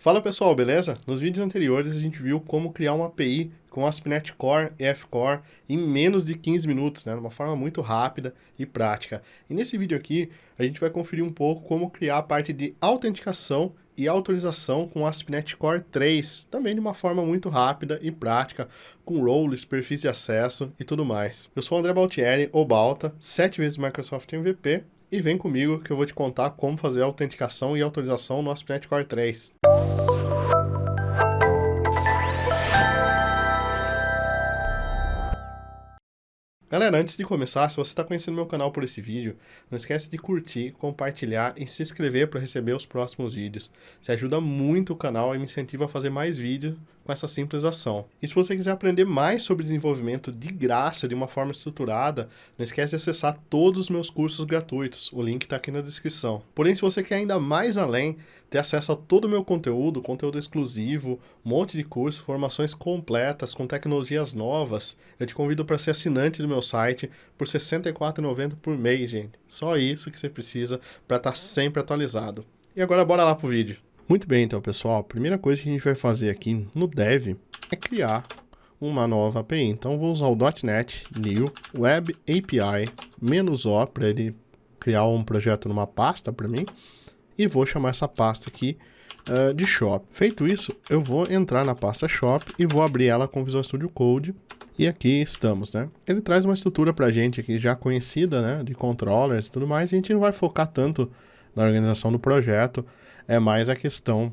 Fala pessoal, beleza? Nos vídeos anteriores a gente viu como criar uma API com ASP.NET Core e F-Core em menos de 15 minutos, né? De uma forma muito rápida e prática. E nesse vídeo aqui a gente vai conferir um pouco como criar a parte de autenticação e autorização com ASP.NET Core 3, também de uma forma muito rápida e prática, com roles, perfis de acesso e tudo mais. Eu sou o André Baltieri, ou Balta, 7 vezes Microsoft MVP, e vem comigo que eu vou te contar como fazer a autenticação e autorização no ASP.NET Core 3. Galera, antes de começar, se você está conhecendo meu canal por esse vídeo, não esquece de curtir, compartilhar e se inscrever para receber os próximos vídeos. Isso ajuda muito o canal e me incentiva a fazer mais vídeos com essa simples ação. E se você quiser aprender mais sobre desenvolvimento de graça, de uma forma estruturada, não esquece de acessar todos os meus cursos gratuitos. O link está aqui na descrição. Porém, se você quer ainda mais além, ter acesso a todo o meu conteúdo, conteúdo exclusivo, um monte de curso, formações completas, com tecnologias novas, eu te convido para ser assinante do meu site por R$ 64,90 por mês, gente. Só isso que você precisa para estar sempre atualizado. E agora bora lá pro vídeo. Muito bem, então, pessoal, a primeira coisa que a gente vai fazer aqui no Dev é criar uma nova API. Então, vou usar o .NET New Web API -O para ele criar um projeto numa pasta para mim. E vou chamar essa pasta aqui de Shop. Feito isso, eu vou entrar na pasta Shop e vou abrir ela com o Visual Studio Code. E aqui estamos, né? Ele traz uma estrutura para a gente aqui já conhecida, né? De controllers e tudo mais. E a gente não vai focar tanto na organização do projeto. É mais a questão,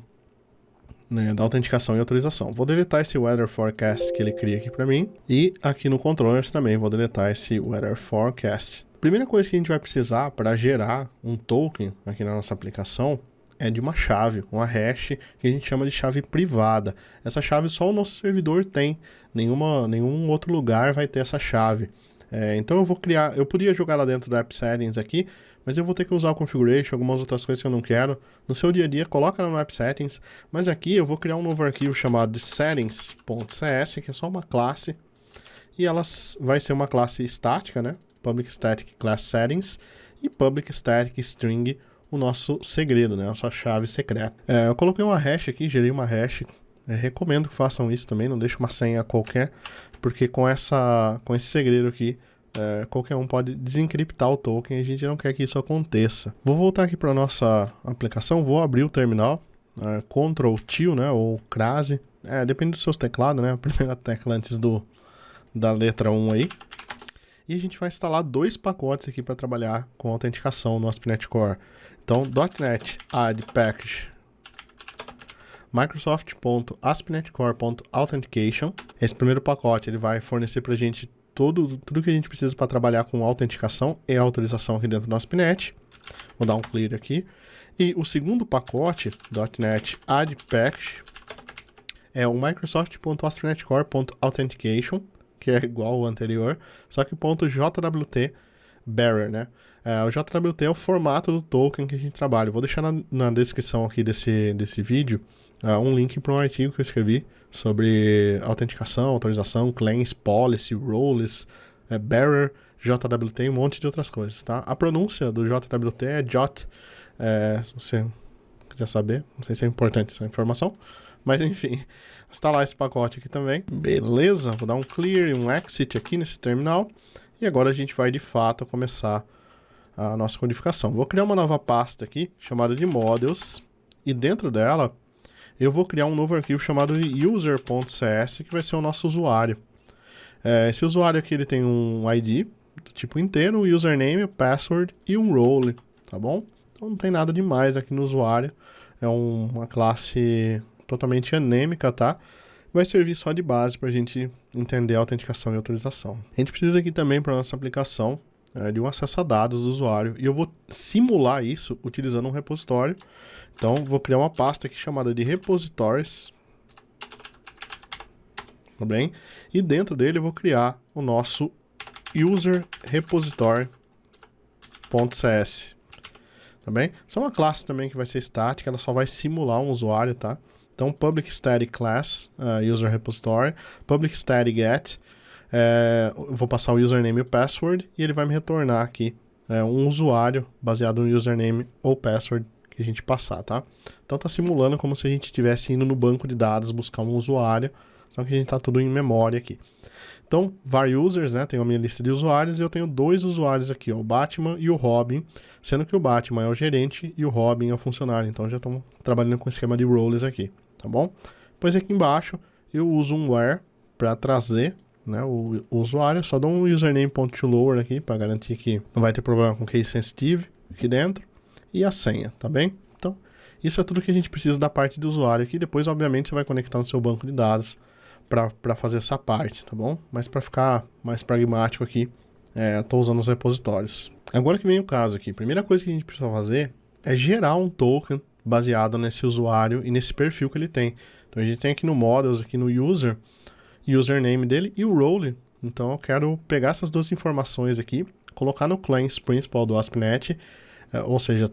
né, da autenticação e autorização. Vou deletar esse Weather Forecast que ele cria aqui para mim. E aqui no Controllers também vou deletar esse Weather Forecast. Primeira coisa que a gente vai precisar para gerar um token aqui na nossa aplicação é de uma chave, uma hash, que a gente chama de chave privada. Essa chave só o nosso servidor tem, nenhum outro lugar vai ter essa chave. Então eu vou criar, eu podia jogar lá dentro do App Settings aqui, mas eu vou ter que usar o Configuration, algumas outras coisas que eu não quero. No seu dia a dia, coloca lá no App Settings, mas aqui eu vou criar um novo arquivo chamado de settings.cs, que é só uma classe, e ela vai ser uma classe estática, né? Public Static Class Settings e Public Static String, o nosso segredo, né? A nossa chave secreta. Eu coloquei uma hash aqui, gerei uma hash. Recomendo que façam isso também, não deixe uma senha qualquer, porque com esse segredo aqui, qualquer um pode desencriptar o token e a gente não quer que isso aconteça. Vou voltar aqui para a nossa aplicação, vou abrir o terminal, Ctrl+T, né? Ou crase, depende dos seus teclados, né? A primeira tecla antes da letra 1 aí. E a gente vai instalar dois pacotes aqui para trabalhar com autenticação no ASP.NET Core. Então, .NET Add Package Microsoft.aspnetcore.authentication. Esse primeiro pacote ele vai fornecer para a gente tudo que a gente precisa para trabalhar com autenticação e autorização aqui dentro do ASP.NET. Vou dar um clear aqui. E o segundo pacote, .NET Add Package, é o Microsoft.aspnetcore.authentication, que é igual ao anterior, só que .jwt bearer, né? O JWT é o formato do token que a gente trabalha. Eu vou deixar na descrição aqui desse vídeo um link para um artigo que eu escrevi sobre autenticação, autorização, claims, policy, roles, bearer, JWT e um monte de outras coisas, tá? A pronúncia do JWT é JOT, se você quiser saber, não sei se é importante essa informação, mas enfim, instalar esse pacote aqui também. Beleza, vou dar um clear e um exit aqui nesse terminal. E agora a gente vai de fato começar a nossa codificação. Vou criar uma nova pasta aqui, chamada de models. E dentro dela, eu vou criar um novo arquivo chamado de user.cs, que vai ser o nosso usuário. Esse usuário aqui ele tem um ID do tipo inteiro, um username, password e um role, tá bom? Então não tem nada demais aqui no usuário. É uma classe totalmente anêmica, tá? Vai servir só de base para a gente entender a autenticação e autorização. A gente precisa aqui também para nossa aplicação de um acesso a dados do usuário. E eu vou simular isso utilizando um repositório. Então, vou criar uma pasta aqui chamada de repositories. Tá bem? E dentro dele eu vou criar o nosso user repository.cs. Tá bem? Isso é uma classe também que vai ser estática, ela só vai simular um usuário, tá? Então, public static class, user repository, public static get, eu vou passar o username e o password, e ele vai me retornar aqui um usuário baseado no username ou password que a gente passar, tá? Então tá simulando como se a gente estivesse indo no banco de dados buscar um usuário, só que a gente tá tudo em memória aqui. Então, var users, né, tenho a minha lista de usuários e eu tenho 2 usuários aqui, ó, o Batman e o Robin, sendo que o Batman é o gerente e o Robin é o funcionário, então já estamos trabalhando com o esquema de roles aqui, tá bom? Depois aqui embaixo eu uso um where para trazer, né, o usuário, só dou um username.toLower aqui para garantir que não vai ter problema com case sensitive aqui dentro, e a senha, tá bem? Então, isso é tudo que a gente precisa da parte do usuário aqui, depois obviamente você vai conectar no seu banco de dados para fazer essa parte, tá bom? Mas para ficar mais pragmático aqui, estou usando os repositórios. Agora que vem o caso aqui, a primeira coisa que a gente precisa fazer é gerar um token baseado nesse usuário e nesse perfil que ele tem. Então a gente tem aqui no Models, aqui no User, username dele e o role. Então eu quero pegar essas 2 informações aqui, colocar no Claims Principal do ASP.NET, ou seja,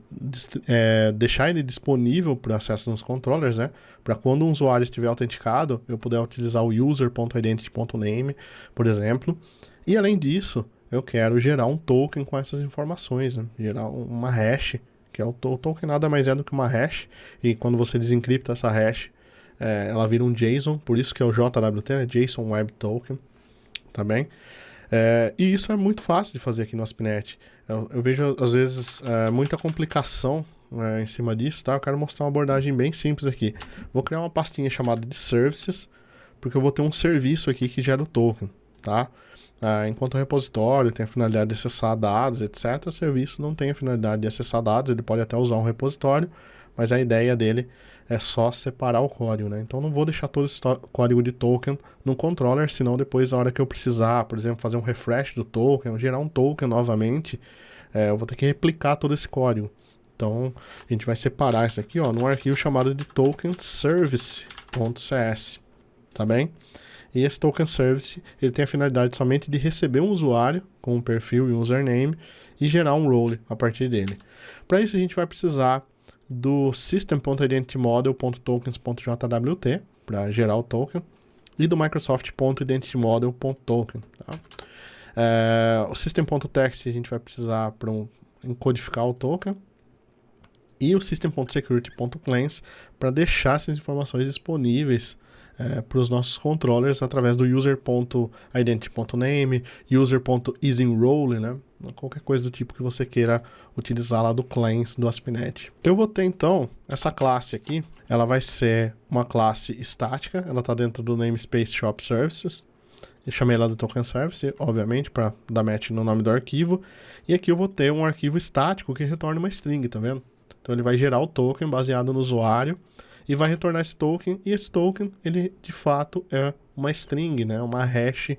deixar ele disponível para acesso nos controllers, né? Para quando um usuário estiver autenticado, eu puder utilizar o user.identity.name, por exemplo. E além disso, eu quero gerar um token com essas informações, né? Gerar uma hash, que é o token nada mais é do que uma hash, e quando você desencripta essa hash, ela vira um JSON, por isso que é o JWT, né? JSON Web Token, tá bem? E isso é muito fácil de fazer aqui no ASP.NET. Eu vejo, às vezes, muita complicação em cima disso, tá? Eu quero mostrar uma abordagem bem simples aqui. Vou criar uma pastinha chamada de Services, porque eu vou ter um serviço aqui que gera o token, tá? Enquanto o repositório tem a finalidade de acessar dados, etc., o serviço não tem a finalidade de acessar dados, ele pode até usar um repositório, mas a ideia dele é só separar o código, né? Então não vou deixar todo esse código de token no controller, senão depois, na hora que eu precisar, por exemplo, fazer um refresh do token, gerar um token novamente, eu vou ter que replicar todo esse código. Então a gente vai separar isso aqui, ó, num arquivo chamado de token service.cs, tá bem? E esse token service, ele tem a finalidade somente de receber um usuário com um perfil e um username e gerar um role a partir dele. Para isso a gente vai precisar do system.identitymodel.tokens.jwt para gerar o token e do microsoft.identitymodel.token. Tá? O system.text a gente vai precisar para encodificar o token e o system.security.claims para deixar essas informações disponíveis para os nossos controllers através do user.identity.name, user.isenrole, né? Qualquer coisa do tipo que você queira utilizar lá do claims do ASP.NET. Eu vou ter então essa classe aqui, ela vai ser uma classe estática, ela está dentro do namespace shop services. Eu chamei ela de token service, obviamente, para dar match no nome do arquivo. E aqui eu vou ter um arquivo estático que retorna uma string, tá vendo? Então ele vai gerar o token baseado no usuário e vai retornar esse token, e esse token, ele de fato é uma string, né? Uma hash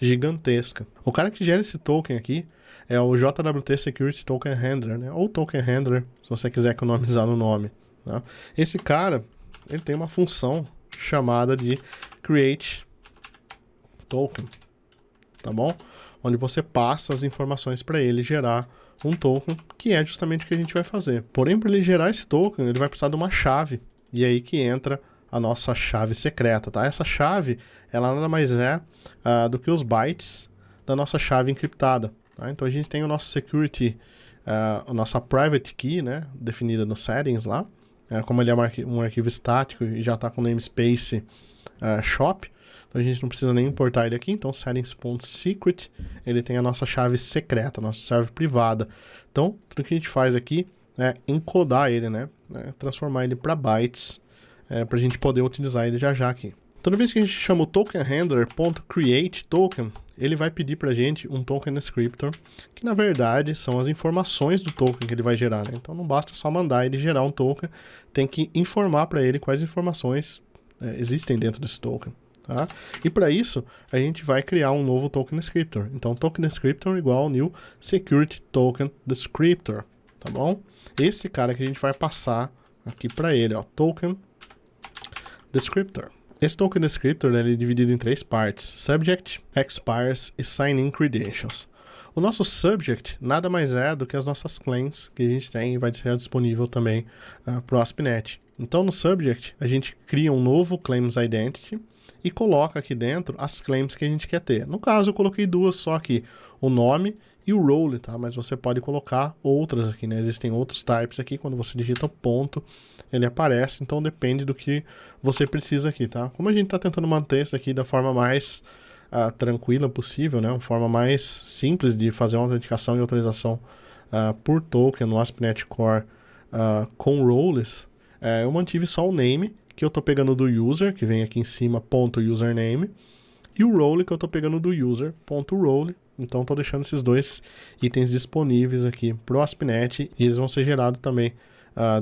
gigantesca. O cara que gera esse token aqui é o JWT Security Token Handler, né? Ou Token Handler, se você quiser economizar no nome. Tá? Esse cara, ele tem uma função chamada de Create Token, tá bom? Onde você passa as informações para ele gerar um token, que é justamente o que a gente vai fazer. Porém, para ele gerar esse token, ele vai precisar de uma chave. E é aí que entra a nossa chave secreta, tá? Essa chave, ela nada mais é do que os bytes da nossa chave encriptada. Tá? Então a gente tem o nosso security, a nossa private key, né? Definida no settings lá. Como ele é um arquivo estático e já está com namespace shop, então a gente não precisa nem importar ele aqui. Então settings.secret, ele tem a nossa chave secreta, a nossa chave privada. Então tudo que a gente faz aqui é encodar ele, né? Transformar ele para bytes, para a gente poder utilizar ele já aqui. Toda vez que a gente chama o token handler.createToken, ele vai pedir para a gente um token descriptor, que na verdade são as informações do token que ele vai gerar, né? Então não basta só mandar ele gerar um token, tem que informar para ele quais informações existem dentro desse token. Tá? E para isso, a gente vai criar um novo token descriptor. Então, token descriptor igual ao new security token descriptor, tá bom? Esse cara que a gente vai passar aqui para ele, ó, token descriptor. Esse token descriptor ele é dividido em 3 partes: subject, expires e sign-in credentials. O nosso subject nada mais é do que as nossas claims que a gente tem e vai ser disponível também para o ASP.NET. Então no subject a gente cria um novo claims identity e coloca aqui dentro as claims que a gente quer ter. No caso eu coloquei duas só aqui, o nome e o role, tá? Mas você pode colocar outras aqui, né? Existem outros types aqui, quando você digita o ponto, ele aparece, então depende do que você precisa aqui, tá? Como a gente está tentando manter isso aqui da forma mais tranquila possível, né? Uma forma mais simples de fazer uma autenticação e autorização por token no ASP.NET Core com roles, eu mantive só o name, que eu estou pegando do user, que vem aqui em cima, .username, e o role, que eu estou pegando do user.role. Então, estou deixando esses dois itens disponíveis aqui para o ASP.NET e eles vão ser gerados também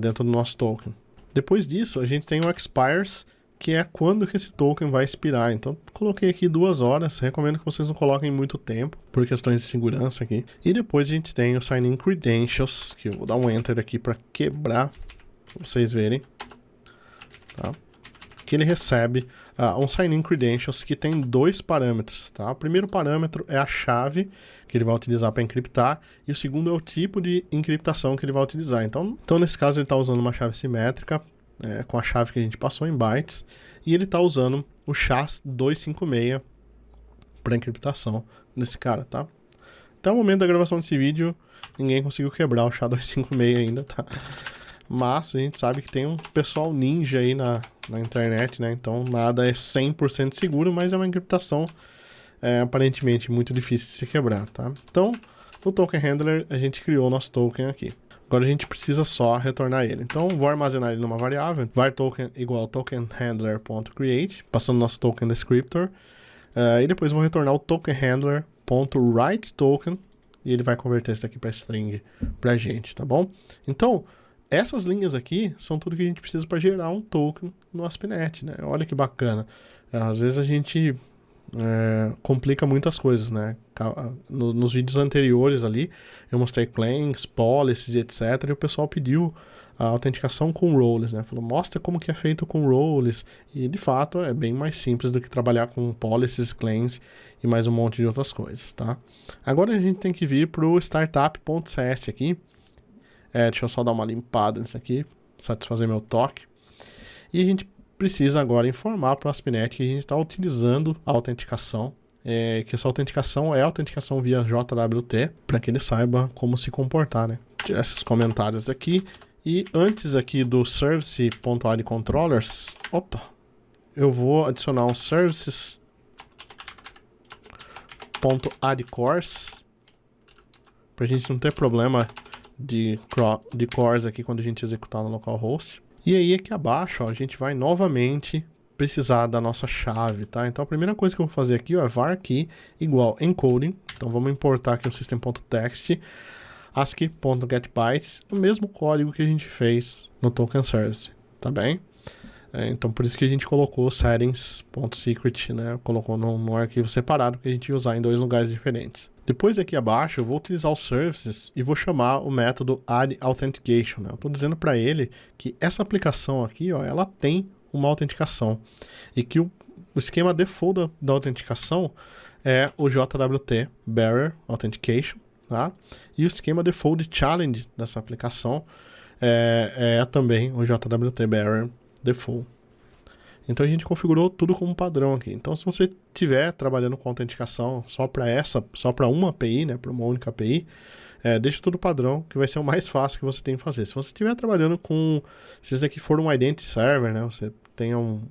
dentro do nosso token. Depois disso, a gente tem o expires, que é quando que esse token vai expirar. Então, coloquei aqui 2 horas. Recomendo que vocês não coloquem muito tempo, por questões de segurança aqui. E depois a gente tem o Sign-in Credentials, que eu vou dar um Enter aqui para quebrar, para vocês verem. Tá? Que ele recebe um Sign-in Credentials que tem 2 parâmetros, tá? O primeiro parâmetro é a chave que ele vai utilizar para encriptar e o segundo é o tipo de encriptação que ele vai utilizar. Então nesse caso ele está usando uma chave simétrica com a chave que a gente passou em bytes e ele está usando o SHA-256 para encriptação desse cara, tá? Até o momento da gravação desse vídeo ninguém conseguiu quebrar o SHA-256 ainda, tá? Mas a gente sabe que tem um pessoal ninja aí na internet, né? Então nada é 100% seguro, mas é uma encriptação aparentemente muito difícil de se quebrar, tá? Então, no Token Handler, a gente criou o nosso token aqui. Agora a gente precisa só retornar ele. Então, vou armazenar ele numa variável, var token igual tokenhandler.create, passando nosso token descriptor, e depois vou retornar o tokenhandler.writeToken, e ele vai converter isso aqui para string pra gente, tá bom? Então, essas linhas aqui são tudo que a gente precisa para gerar um token no ASP.NET, né? Olha que bacana. Às vezes a gente complica muitas coisas, né? Nos vídeos anteriores ali, eu mostrei claims, policies, etc. E o pessoal pediu a autenticação com roles, né? Falou, mostra como que é feito com roles. E, de fato, é bem mais simples do que trabalhar com policies, claims e mais um monte de outras coisas, tá? Agora a gente tem que vir para o startup.cs aqui. Deixa eu só dar uma limpada nisso aqui, satisfazer meu toque. E a gente precisa agora informar para o ASP.NET que a gente está utilizando a autenticação, que essa autenticação é autenticação via JWT, para que ele saiba como se comportar, né? Tirar esses comentários aqui. E antes aqui do service.addControllers, eu vou adicionar um services.addCores, para a gente não ter problema de cores aqui quando a gente executar no localhost. E aí aqui abaixo, ó, a gente vai novamente precisar da nossa chave, tá? Então a primeira coisa que eu vou fazer aqui, ó, é var key igual encoding. Então vamos importar aqui o system.txt, ascii.getBytes, o mesmo código que a gente fez no token service, tá bem? Então por isso que a gente colocou settings.secret, né? Colocou num arquivo separado que a gente ia usar em 2 lugares diferentes. Depois aqui abaixo eu vou utilizar os services e vou chamar o método addAuthentication, né? Eu estou dizendo para ele que essa aplicação aqui, ó, ela tem uma autenticação e que o esquema default da autenticação é o JWT Bearer Authentication, tá? E o esquema default de challenge dessa aplicação é também o JWT Bearer Default. Então a gente configurou tudo como padrão aqui. Então se você estiver trabalhando com autenticação só para uma API, né, para uma única API, deixa tudo padrão, que vai ser o mais fácil que você tem que fazer. Se você estiver trabalhando se esse aqui for um Identity Server, né, você tenha um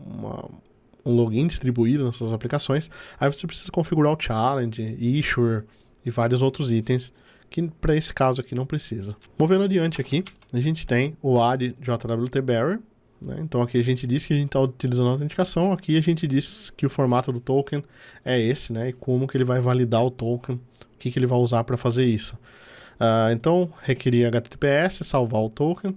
login distribuído nas suas aplicações, aí você precisa configurar o challenge, issuer e vários outros itens que para esse caso aqui não precisa. Movendo adiante aqui, a gente tem o add JWT Bearer. Então aqui a gente diz que a gente está utilizando a autenticação, aqui a gente diz que o formato do token é esse, né? E como que ele vai validar o token, o que ele vai usar para fazer isso. Então requerir HTTPS, salvar o token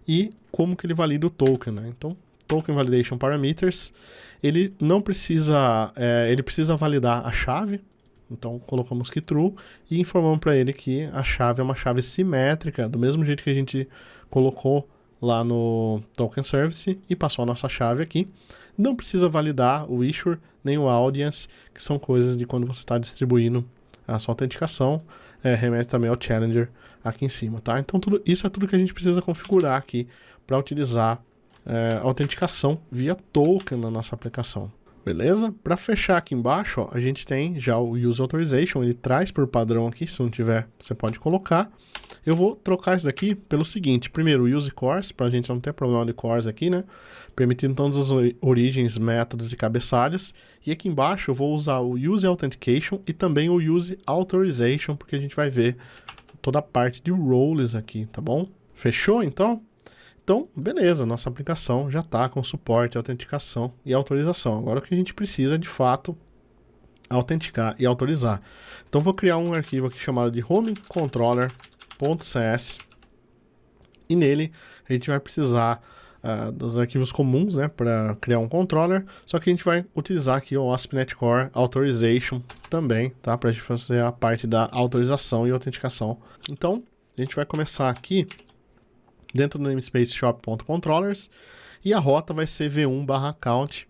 e como que ele valida o token, né? Então Token Validation Parameters, ele não precisa, ele precisa validar a chave, então colocamos que true e informamos para ele que a chave é uma chave simétrica, do mesmo jeito que a gente colocou lá no Token Service e passou a nossa chave aqui. Não precisa validar o issuer nem o audience, que são coisas de quando você está distribuindo a sua autenticação, remete também ao challenger aqui em cima, tá? Então isso é tudo que a gente precisa configurar aqui para utilizar autenticação via token na nossa aplicação. Beleza? Para fechar aqui embaixo, ó, a gente tem já o Use Authorization, ele traz por padrão aqui, se não tiver, você pode colocar. Eu vou trocar isso daqui pelo seguinte, primeiro o Use Cores, para a gente não ter problema de cores aqui, né? Permitindo todas as origens, métodos e cabeçalhos. E aqui embaixo eu vou usar o Use Authentication e também o Use Authorization, porque a gente vai ver toda a parte de roles aqui, tá bom? Fechou então? Então, beleza, nossa aplicação já está com suporte, autenticação e autorização. Agora o que a gente precisa é, de fato, autenticar e autorizar. Então, vou criar um arquivo aqui chamado de homecontroller.cs e nele a gente vai precisar dos arquivos comuns, né, para criar um controller, só que a gente vai utilizar aqui o ASP.NET Core Authorization também, tá, para a gente fazer a parte da autorização e autenticação. Então, a gente vai começar aqui dentro do namespace shop.controllers, e a rota vai ser v1/account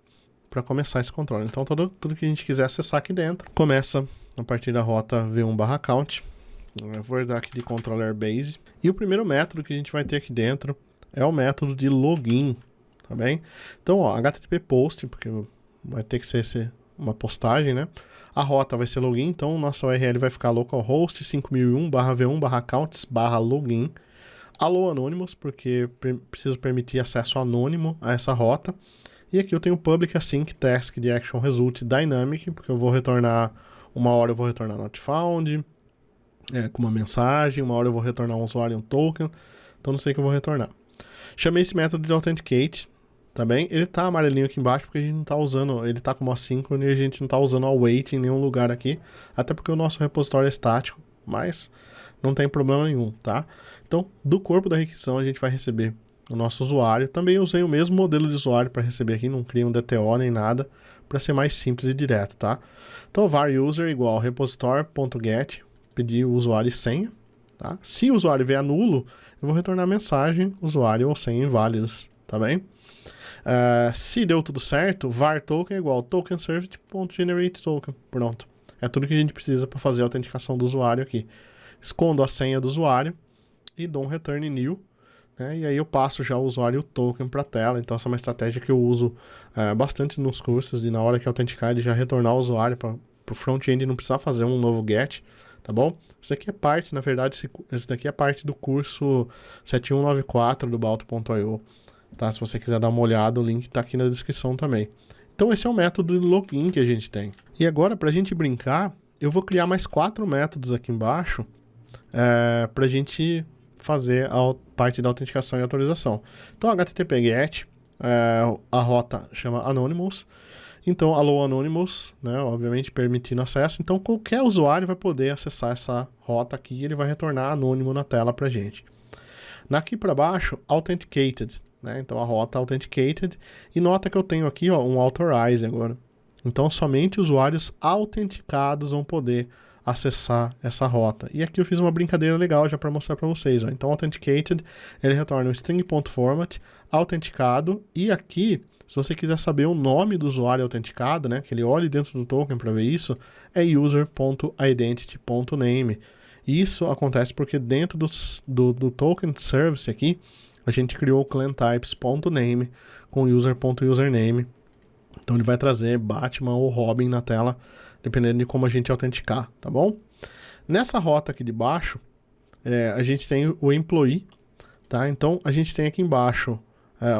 para começar esse controller. Então, tudo que a gente quiser acessar aqui dentro, começa a partir da rota v1/account. Eu vou dar aqui de controller base. E o primeiro método que a gente vai ter aqui dentro é o método de login, tá bem? Então, ó, HTTP post, porque vai ter que ser uma postagem, né? A rota vai ser login, então nossa URL vai ficar localhost 5001/v1/accounts/login. Allo Anonymous, porque preciso permitir acesso anônimo a essa rota. E aqui eu tenho Public Async Task de Action Result Dynamic, porque eu vou retornar, uma hora eu vou retornar not found, com uma mensagem, uma hora eu vou retornar um usuário e um token, então não sei o que eu vou retornar. Chamei esse método de Authenticate, tá bem? Ele tá amarelinho aqui embaixo porque a gente não tá usando, ele tá como assíncrono e a gente não tá usando await em nenhum lugar aqui, até porque o nosso repositório é estático, mas não tem problema nenhum, tá? Então, do corpo da requisição a gente vai receber o nosso usuário. Também usei o mesmo modelo de usuário para receber aqui, não criei um DTO nem nada, para ser mais simples e direto, tá? Então, var user igual repository.get, pedir o usuário e senha, tá? Se o usuário vier nulo, eu vou retornar a mensagem usuário ou senha inválidos, tá bem? Se deu tudo certo, var token igual tokenserved.generate token, pronto. É tudo que a gente precisa para fazer a autenticação do usuário aqui. Escondo a senha do usuário e dou um return new, né? E aí eu passo já o usuário e o token para a tela. Então essa é uma estratégia que eu uso bastante nos cursos, de na hora que autenticar ele já retornar o usuário para o front-end não precisar fazer um novo get, tá bom? Isso aqui é parte, na verdade, esse daqui é parte do curso 7194 do Balto.io, tá? Se você quiser dar uma olhada, o link está aqui na descrição também. Então esse é o método de login que a gente tem. E agora, para a gente brincar, eu vou criar mais 4 métodos aqui embaixo para a gente fazer a parte da autenticação e autorização. Então, HTTP GET, a rota chama Anonymous. Então, allo Anonymous, né, obviamente permitindo acesso. Então, qualquer usuário vai poder acessar essa rota aqui e ele vai retornar anônimo na tela para a gente. Aqui para baixo, Authenticated, né? Então a rota Authenticated, e nota que eu tenho aqui, ó, um Authorize agora. Então somente usuários autenticados vão poder acessar essa rota. E aqui eu fiz uma brincadeira legal já para mostrar para vocês, ó. Então Authenticated, ele retorna um string.format, autenticado, e aqui, se você quiser saber o nome do usuário autenticado, né, que ele olhe dentro do token para ver isso, é user.identity.name. Isso acontece porque dentro do token service aqui, a gente criou o clienttypes.name com user.username. Então ele vai trazer Batman ou Robin na tela, dependendo de como a gente autenticar, tá bom? Nessa rota aqui de baixo, a gente tem o employee, tá? Então a gente tem aqui embaixo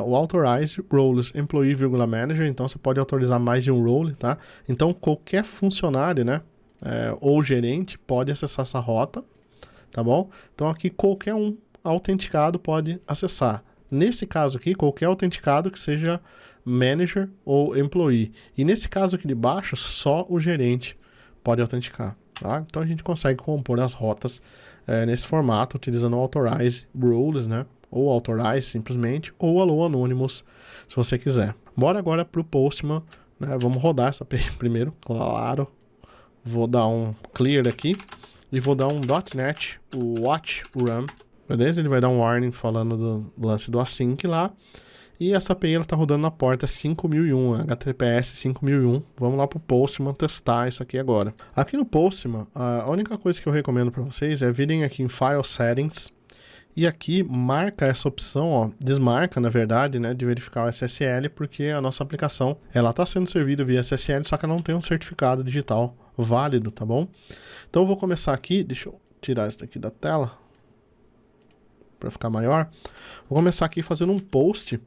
o authorize roles employee, manager, então você pode autorizar mais de um role, tá? Então qualquer funcionário, né? Ou gerente pode acessar essa rota, tá bom? Então aqui qualquer um autenticado pode acessar. Nesse caso aqui, qualquer autenticado que seja manager ou employee. E nesse caso aqui de baixo, só o gerente pode autenticar, tá? Então a gente consegue compor as rotas nesse formato, utilizando o authorize roles, né? Ou authorize simplesmente, ou allo anonymous, se você quiser. Bora agora para o Postman, né? Vamos rodar essa primeiro, claro. Vou dar um clear aqui e vou dar um .NET watch run, beleza? Ele vai dar um warning falando do lance do async lá. E essa API ela está rodando na porta 5001, HTTPS 5001. Vamos lá para o Postman testar isso aqui agora. Aqui no Postman, a única coisa que eu recomendo para vocês é virem aqui em File Settings E aqui marca essa opção, ó, desmarca na verdade, né, de verificar o SSL, porque a nossa aplicação, ela está sendo servida via SSL, só que ela não tem um certificado digital válido, tá bom? Então eu vou começar aqui, deixa eu tirar isso daqui da tela, para ficar maior. Vou começar aqui fazendo um post,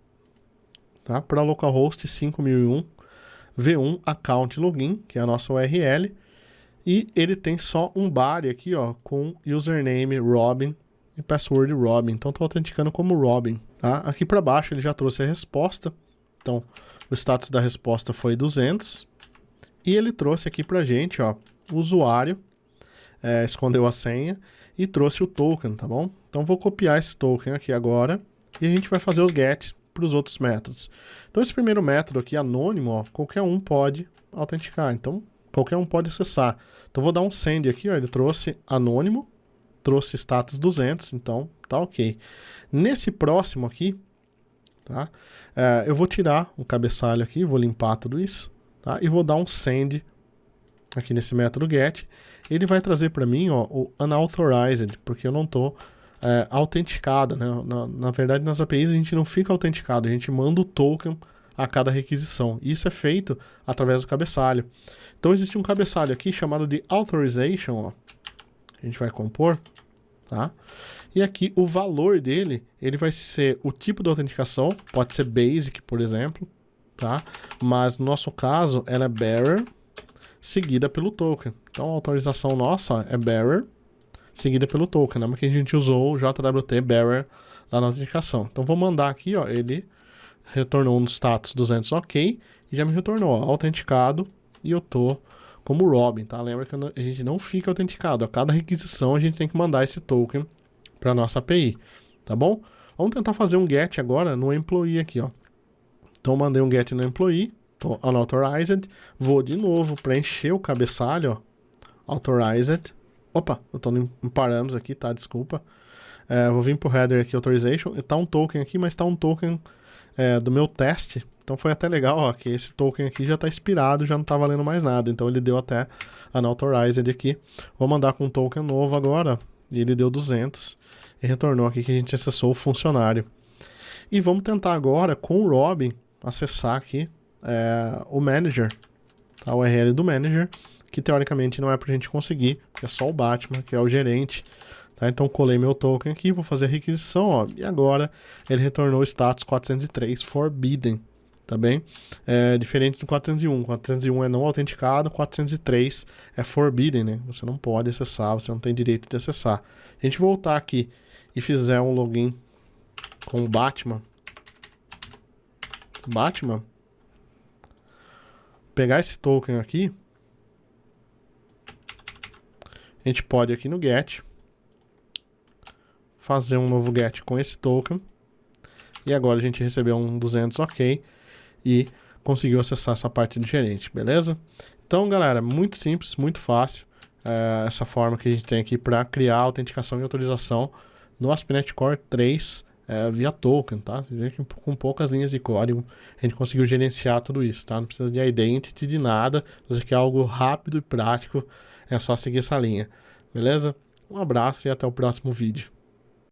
tá, para localhost 5001 v1 account login, que é a nossa URL, e ele tem só um body aqui, ó, com username Robin e password Robin. Então estou autenticando como Robin, tá? Aqui para baixo ele já trouxe a resposta. Então o status da resposta foi 200 e ele trouxe aqui pra gente, ó, o usuário, escondeu a senha e trouxe o token, tá bom? Então vou copiar esse token aqui agora e a gente vai fazer os get para os outros métodos. Então esse primeiro método aqui anônimo, ó, qualquer um pode autenticar. Então qualquer um pode acessar. Então vou dar um send aqui, ó, ele trouxe anônimo, trouxe status 200, então tá ok. Nesse próximo aqui, tá? Eu vou tirar o cabeçalho aqui, vou limpar tudo isso, tá? E vou dar um send aqui nesse método get. Ele vai trazer para mim, ó, o unauthorized, porque eu não tô autenticado, né? Na verdade, nas APIs a gente não fica autenticado, a gente manda o token a cada requisição. Isso é feito através do cabeçalho. Então existe um cabeçalho aqui chamado de authorization, ó. A gente vai compor, tá? E aqui o valor dele, ele vai ser o tipo de autenticação, pode ser basic, por exemplo, tá? Mas no nosso caso, ela é bearer seguida pelo token. Então a autorização nossa, ó, é bearer seguida pelo token, né? Porque a gente usou o JWT bearer lá na autenticação. Então vou mandar aqui, ó, ele retornou no status 200 ok e já me retornou, ó, autenticado, e eu tô como Robin, tá? Lembra que a gente não fica autenticado. A cada requisição a gente tem que mandar esse token para nossa API, tá bom? Vamos tentar fazer um get agora no employee aqui, ó. Então mandei um get no employee, tô unauthorized, vou de novo preencher o cabeçalho, ó, authorized. Opa, eu tô em parâmetros aqui, tá? Desculpa. Vou vir pro header aqui, authorization, e tá um token aqui, mas tá um token do meu teste. Então foi até legal, ó, que esse token aqui já está expirado, já não está valendo mais nada. Então ele deu até unauthorized aqui. Vou mandar com um token novo agora, e ele deu 200 e retornou aqui que a gente acessou o funcionário. E vamos tentar agora com o Robin acessar aqui o manager, tá? O URL do manager, que teoricamente não é para a gente conseguir, porque é só o Batman, que é o gerente. Tá, então colei meu token aqui, vou fazer a requisição, ó, e agora ele retornou o status 403 forbidden, tá bem? Diferente do 401, 401 é não autenticado, 403 é forbidden, né? Você não pode acessar, você não tem direito de acessar. A gente voltar aqui e fizer um login com o Batman, pegar esse token aqui, a gente pode aqui no get fazer um novo get com esse token, e agora a gente recebeu um 200 ok e conseguiu acessar essa parte do gerente, beleza? Então, galera, muito simples, muito fácil essa forma que a gente tem aqui para criar autenticação e autorização no ASP.NET Core 3 via token, tá? Você vê que com poucas linhas de código a gente conseguiu gerenciar tudo isso, tá? Não precisa de identity, de nada. Se você quer algo rápido e prático, é só seguir essa linha, beleza? Um abraço e até o próximo vídeo.